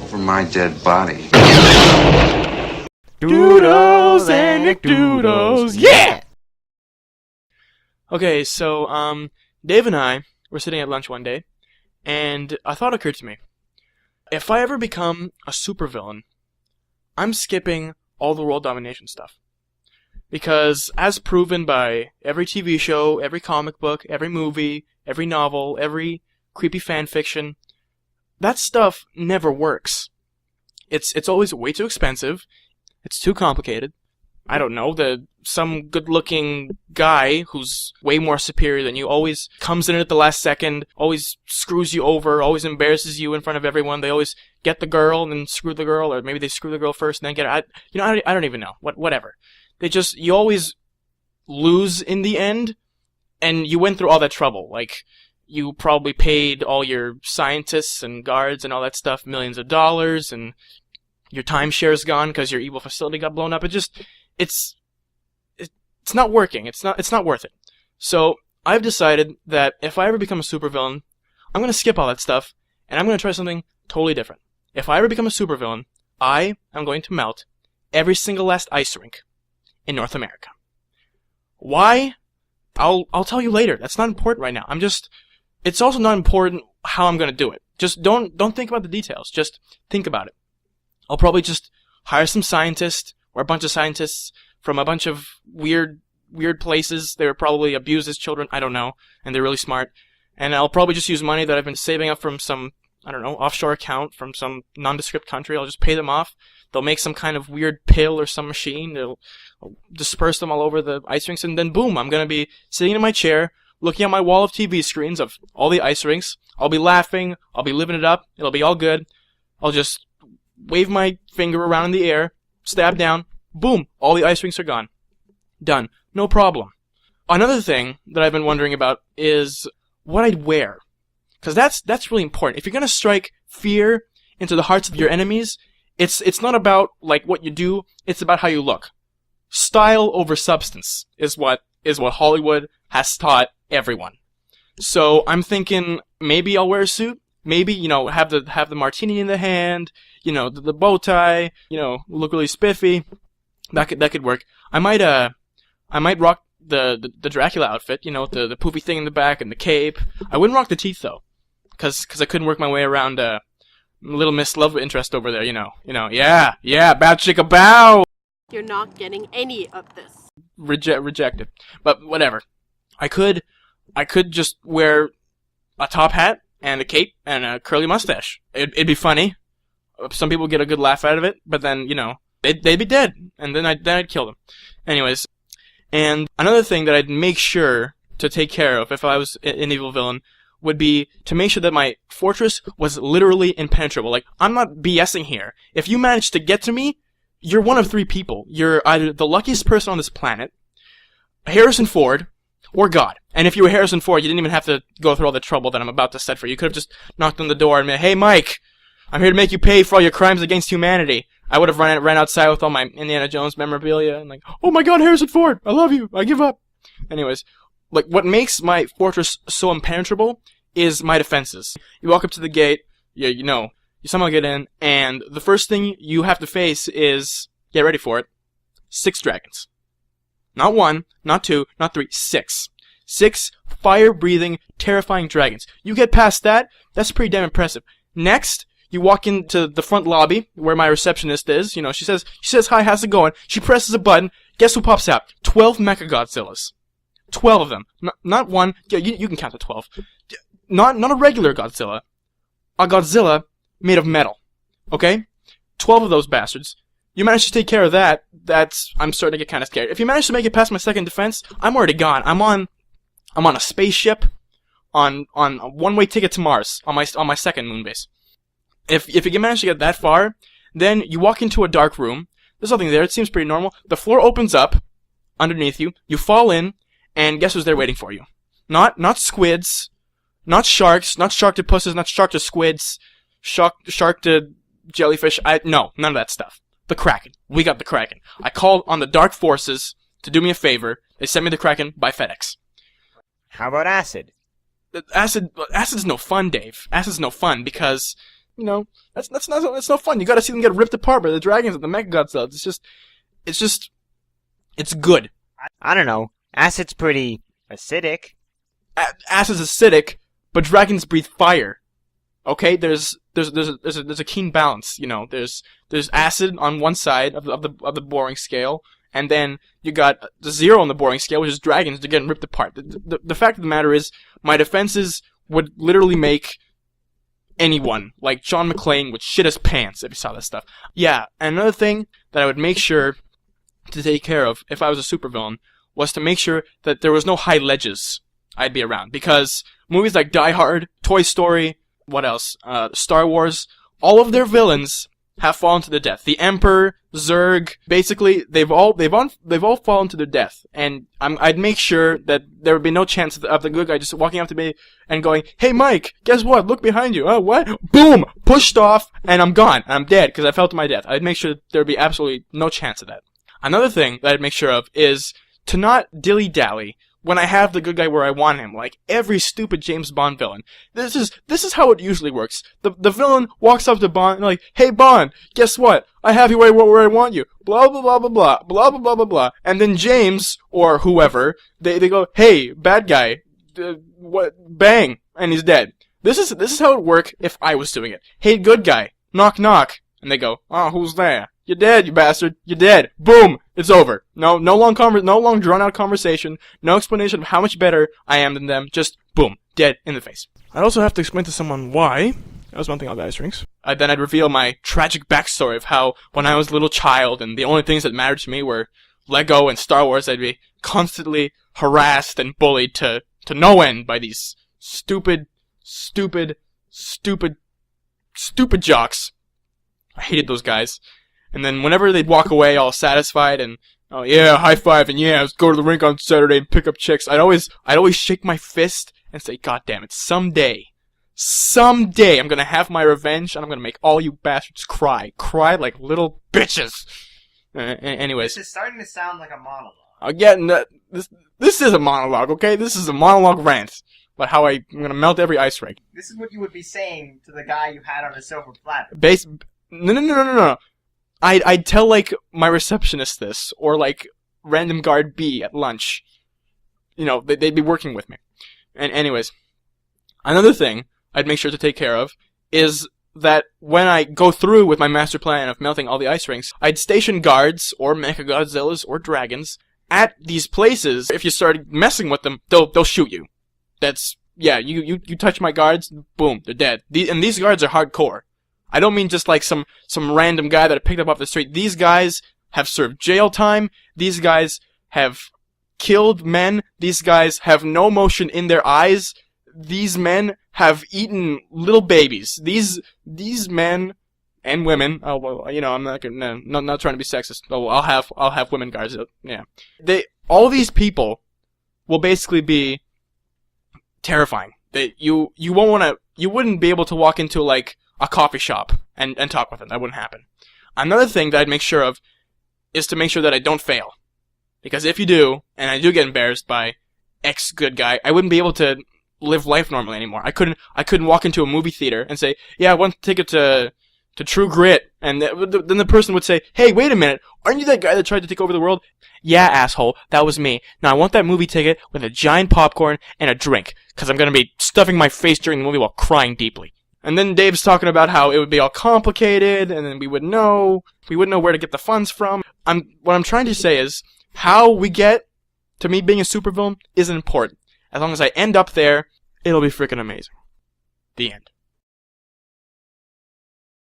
over my dead body. Doodles, AnecDoodles, yeah! Okay, so, Dave and I were sitting at lunch one day, and a thought occurred to me. If I ever become a supervillain, I'm skipping all the world domination stuff. Because, as proven by every TV show, every comic book, every movie, every novel, every creepy fan fiction, that stuff never works. It's always way too expensive. It's too complicated. I don't know, some good-looking guy who's way more superior than you always comes in at the last second, always screws you over, always embarrasses you in front of everyone. They always get the girl and then screw the girl, or maybe they screw the girl first and then get her. I don't even know. Whatever. You always lose in the end, and you went through all that trouble. Like, you probably paid all your scientists and guards and all that stuff millions of dollars, and your timeshare's gone because your evil facility got blown up. It's not working. It's not worth it. So I've decided that if I ever become a supervillain, I'm gonna skip all that stuff, and I'm gonna try something totally different. If I ever become a supervillain, I am going to melt every single last ice rink in North America. Why? I'll tell you later. That's not important right now. It's also not important how I'm gonna do it. Just don't think about the details. Just think about it. I'll probably just hire some scientists, or a bunch of scientists from a bunch of weird places. They were probably abused as children, I don't know, and they're really smart. And I'll probably just use money that I've been saving up from some, I don't know, offshore account from some nondescript country. I'll just pay them off. They'll make some kind of weird pill or some machine. They'll disperse them all over the ice rinks, and then boom, I'm gonna be sitting in my chair, looking at my wall of TV screens of all the ice rinks. I'll be laughing. I'll be living it up. It'll be all good. I'll just wave my finger around in the air, stab down, boom, all the ice rinks are gone. Done. No problem. Another thing that I've been wondering about is what I'd wear. Because that's really important. If you're gonna strike fear into the hearts of your enemies, it's not about, like, what you do, it's about how you look. Style over substance is what Hollywood has taught everyone. So I'm thinking maybe I'll wear a suit. Maybe, have the martini in the hand, the bow tie, look really spiffy. That could work. I might rock the Dracula outfit, the poofy thing in the back and the cape. I wouldn't rock the teeth though, cause I couldn't work my way around little Miss Love Interest over there, yeah, bow chicka bow. You're not getting any of this. Rejected. But whatever. I could just wear a top hat and a cape and a curly mustache. It'd be funny. Some people get a good laugh out of it, but then, they'd be dead, and then I'd kill them. Anyways, and another thing that I'd make sure to take care of if I was an evil villain would be to make sure that my fortress was literally impenetrable. Like, I'm not BSing here. If you manage to get to me, you're one of three people. You're either the luckiest person on this planet, Harrison Ford, or God. And if you were Harrison Ford, you didn't even have to go through all the trouble that I'm about to set for you. You could have just knocked on the door and been, "Hey, Mike, I'm here to make you pay for all your crimes against humanity." I would have ran outside with all my Indiana Jones memorabilia and like, "Oh my God, Harrison Ford, I love you. I give up." Anyways, like, what makes my fortress so impenetrable is my defenses. You walk up to the gate, you somehow get in, and the first thing you have to face is, get ready for it, 6 dragons. Not 1, not 2, not 3, 6. 6 fire-breathing, terrifying dragons. You get past that, that's pretty damn impressive. Next, you walk into the front lobby where my receptionist is. She says, "Hi, how's it going?" She presses a button. Guess who pops out? 12 Mechagodzillas. 12 of them. Not one. Yeah, you can count to 12. Not a regular Godzilla. A Godzilla made of metal. Okay? 12 of those bastards. You manage to take care of that. I'm starting to get kind of scared. If you manage to make it past my second defense, I'm already gone. I'm on a spaceship on a one-way ticket to Mars on my second moon base. If you can manage to get that far, then you walk into a dark room. There's nothing there. It seems pretty normal. The floor opens up underneath you. You fall in, and guess who's there waiting for you? Not squids, not sharks, not sharktopusses, not sharktosquids, shark to jellyfish. No, none of that stuff. The Kraken. We got the Kraken. I called on the dark forces to do me a favor. They sent me the Kraken by FedEx. How about acid? Acid's no fun, Dave. Acid's no fun because that's no fun. You gotta see them get ripped apart by the dragons and the mechagodzillas. It's good. I don't know. Acid's pretty acidic. Acid's acidic, but dragons breathe fire. Okay, there's a keen balance. There's acid on one side of the boring scale, and then you got the 0 on the boring scale, which is dragons. They're getting ripped apart. The fact of the matter is, my defenses would literally make anyone, like John McClane, would shit his pants if he saw this stuff. Yeah, and another thing that I would make sure to take care of if I was a supervillain was to make sure that there was no high ledges I'd be around. Because movies like Die Hard, Toy Story, what else? Star Wars, all of their villains have fallen to their death. The Emperor, Zurg, basically, they've all fallen to their death. And I'd make sure that there would be no chance of the good guy just walking up to me and going, "Hey Mike, guess what? Look behind you." Oh, what? Boom! Pushed off, and I'm gone. I'm dead because I fell to my death. I'd make sure there would be absolutely no chance of that. Another thing that I'd make sure of is to not dilly-dally when I have the good guy where I want him, like every stupid James Bond villain. This is how it usually works. The villain walks up to Bond and like, "Hey Bond, guess what? I have you where I want you." Blah blah blah blah blah blah blah blah blah blah. And then James or whoever they go, "Hey bad guy, what? Bang!" and he's dead. This is how it would work if I was doing it. "Hey good guy, knock knock," and they go, "Oh, who's there?" "You're dead, you bastard. You're dead." Boom. It's over. No long drawn out conversation. No explanation of how much better I am than them. Just boom. Dead in the face. I'd also have to explain to someone why. I was melting all the ice rings. Then I'd reveal my tragic backstory of how when I was a little child and the only things that mattered to me were Lego and Star Wars, I'd be constantly harassed and bullied to no end by these stupid jocks. I hated those guys. And then whenever they'd walk away all satisfied and, "Oh yeah, high five, and yeah, let's go to the rink on Saturday and pick up chicks," I'd always shake my fist and say, "God damn it, someday I'm gonna have my revenge, and I'm gonna make all you bastards cry like little bitches." Anyways. This is starting to sound like a monologue. Again, this is a monologue, okay? This is a monologue rant about how I'm gonna melt every ice rink. This is what you would be saying to the guy you had on a silver platter. No. I'd tell, like, my receptionist this, or, like, random guard B at lunch. They'd be working with me. And anyways, another thing I'd make sure to take care of is that when I go through with my master plan of melting all the ice rinks, I'd station guards, or mechagodzillas, or dragons, at these places. If you start messing with them, they'll shoot you. You touch my guards, boom, they're dead. And these guards are hardcore. I don't mean just like some random guy that I picked up off the street. These guys have served jail time. These guys have killed men. These guys have no emotion in their eyes. These men have eaten little babies. These men and women. Oh well, I'm not trying to be sexist. Oh, well, I'll have women guards. Yeah, all these people will basically be terrifying. You wouldn't be able to walk into like a coffee shop and talk with them. That wouldn't happen. Another thing that I'd make sure of is to make sure that I don't fail. Because if you do, and I do get embarrassed by X good guy, I wouldn't be able to live life normally anymore. I couldn't walk into a movie theater and say, "Yeah, I want a ticket to True Grit," and then the person would say, "Hey, wait a minute, aren't you that guy that tried to take over the world?" "Yeah, asshole, that was me. Now I want that movie ticket with a giant popcorn and a drink, because I'm going to be stuffing my face during the movie while crying deeply." And then Dave's talking about how it would be all complicated, and then we wouldn't know where to get the funds from. What I'm trying to say is, how we get to me being a supervillain isn't important. As long as I end up there, it'll be freaking amazing. The end.